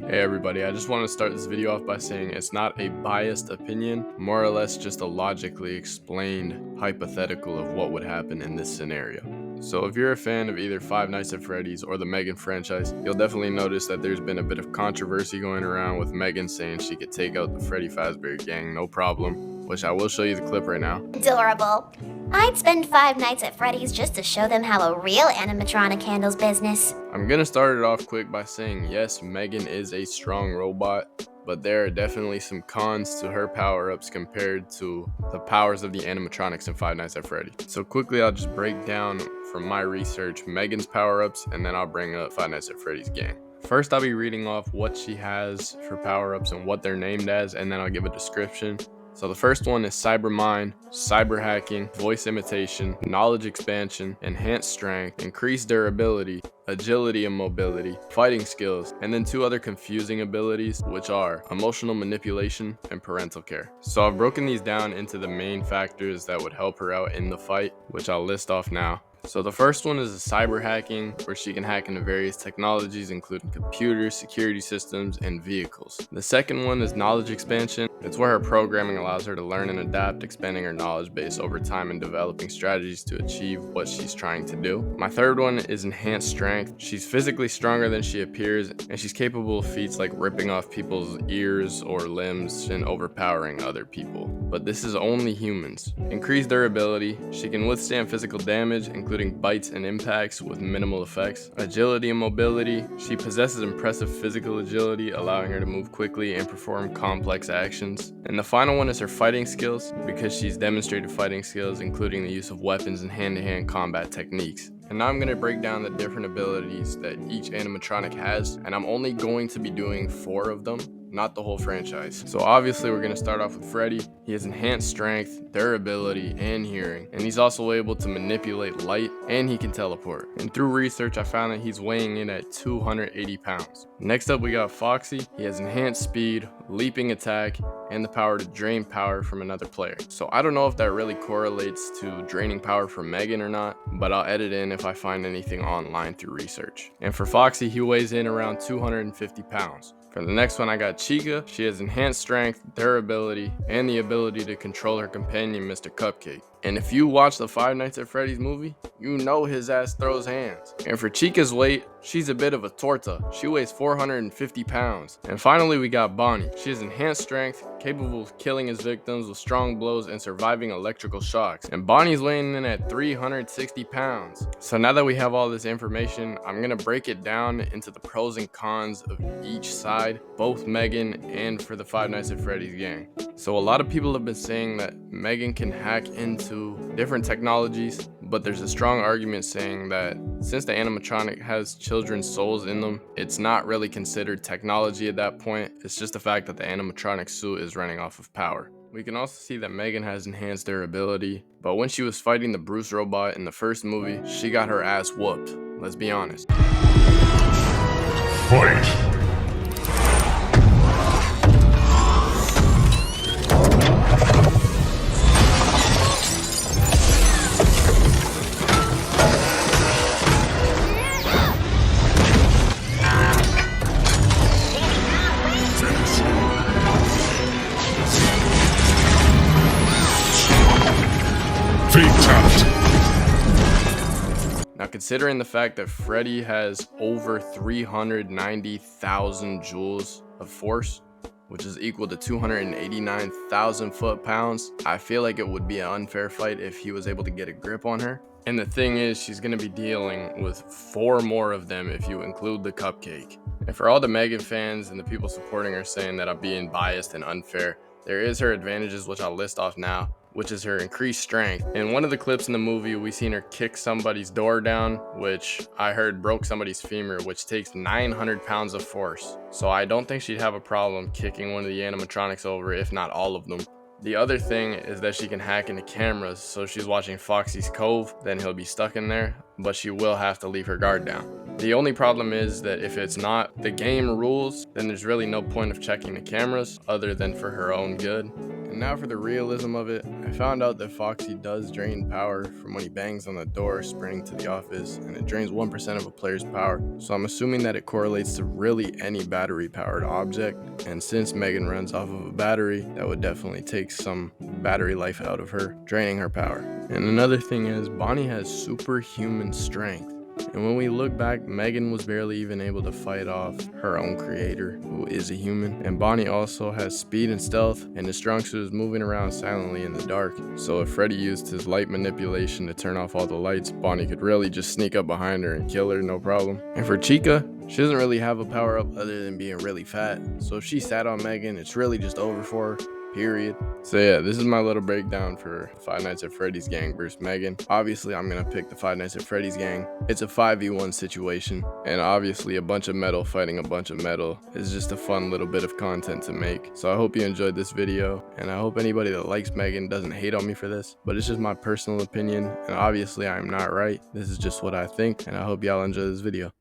Hey everybody, I just want to start this video off by saying it's not a biased opinion, more or less just a logically explained hypothetical of what would happen in this scenario. So if you're a fan of either Five Nights at Freddy's or the M3GAN franchise, you'll definitely notice that there's been a bit of controversy going around with M3GAN saying she could take out the Freddy Fazbear gang no problem, which I will show you the clip right now. Adorable. I'd spend 5 nights at Freddy's just to show them how a real animatronic handles business. I'm gonna start it off quick by saying yes, M3GAN is a strong robot, but there are definitely some cons to her power-ups compared to the powers of the animatronics in Five Nights at Freddy. So quickly I'll just break down from my research M3GAN's power-ups, and then I'll bring up Five Nights at Freddy's gang. First I'll be reading off what she has for power-ups and what they're named as, and then I'll give a description. So the first one is Cyber Mind, Cyber Hacking, Voice Imitation, Knowledge Expansion, Enhanced Strength, Increased Durability, Agility and Mobility, Fighting Skills, and then 2 other confusing abilities, which are Emotional Manipulation and Parental Care. So I've broken these down into the main factors that would help her out in the fight, which I'll list off now. So the first one is the cyber hacking, where she can hack into various technologies including computers, security systems, and vehicles. The second one is knowledge expansion. It's where her programming allows her to learn and adapt, expanding her knowledge base over time and developing strategies to achieve what she's trying to do. My third one is enhanced strength. She's physically stronger than she appears, and she's capable of feats like ripping off people's ears or limbs and overpowering other people. But this is only humans. Increased durability. She can withstand physical damage, including bites and impacts with minimal effects. Agility and mobility. She possesses impressive physical agility, allowing her to move quickly and perform complex actions. And the final one is her fighting skills, because she's demonstrated fighting skills, including the use of weapons and hand-to-hand combat techniques. And now I'm going to break down the different abilities that each animatronic has, and I'm only going to be doing 4 of them, not the whole franchise. So obviously we're going to start off with Freddy. He has enhanced strength, durability, and hearing, and he's also able to manipulate light, and he can teleport. And through research I found that he's weighing in at 280 pounds. Next up we got Foxy. He has enhanced speed, leaping attack, and the power to drain power from another player. So I don't know if that really correlates to draining power from M3GAN or not, but I'll edit in if I find anything online through research. And for Foxy, he weighs in around 250 pounds. For the next one I got Chica. She has enhanced strength, durability, and the ability to control her companion Mr. Cupcake. And if you watch the Five Nights at Freddy's movie, you know his ass throws hands. And for Chica's weight, she's a bit of a torta. She weighs 450 pounds. And finally we got Bonnie. She has enhanced strength, capable of killing his victims with strong blows and surviving electrical shocks. And Bonnie's weighing in at 360 pounds. So now that we have all this information, I'm gonna break it down into the pros and cons of each side, both M3GAN and for the Five Nights at Freddy's gang. So a lot of people have been saying that M3GAN can hack into different technologies, but there's a strong argument saying that since the animatronic has children's souls in them, it's not really considered technology at that point. It's just the fact that the animatronic suit is running off of power. We can also see that M3GAN has enhanced durability, but when she was fighting the Bruce robot in the first movie, she got her ass whooped. Let's be honest. Fight! Now considering the fact that Freddy has over 390,000 joules of force, which is equal to 289,000 foot-pounds, I feel like it would be an unfair fight if he was able to get a grip on her. And the thing is, she's going to be dealing with 4 more of them if you include the Cupcake. And for all the M3GAN fans and the people supporting her saying that I'm being biased and unfair, there is her advantages, which I'll list off now, which is her increased strength. In one of the clips in the movie, we seen her kick somebody's door down, which I heard broke somebody's femur, which takes 900 pounds of force. So I don't think she'd have a problem kicking one of the animatronics over, if not all of them. The other thing is that she can hack into cameras, so if she's watching Foxy's Cove, then he'll be stuck in there, but she will have to leave her guard down. The only problem is that if it's not the game rules, then there's really no point of checking the cameras other than for her own good. And now for the realism of it, I found out that Foxy does drain power from when he bangs on the door sprinting to the office, and it drains 1% of a player's power. So I'm assuming that it correlates to really any battery powered object, and since Megan runs off of a battery, that would definitely take some battery life out of her, draining her power. And another thing is, Bonnie has superhuman strength. And when we look back, Megan was barely even able to fight off her own creator, who is a human. And Bonnie also has speed and stealth, and the strong suit is moving around silently in the dark. So if Freddy used his light manipulation to turn off all the lights, Bonnie could really just sneak up behind her and kill her, no problem. And for Chica, she doesn't really have a power up other than being really fat. So if she sat on Megan, it's really just over for her. Period. So yeah, this is my little breakdown for Five Nights at Freddy's gang versus Megan. Obviously, I'm gonna pick the Five Nights at Freddy's gang. It's a 5v1 situation, and obviously a bunch of metal fighting a bunch of metal is just a fun little bit of content to make. So I hope you enjoyed this video, and I hope anybody that likes Megan doesn't hate on me for this, but it's just my personal opinion, and obviously I'm not right. This is just what I think, and I hope y'all enjoy this video.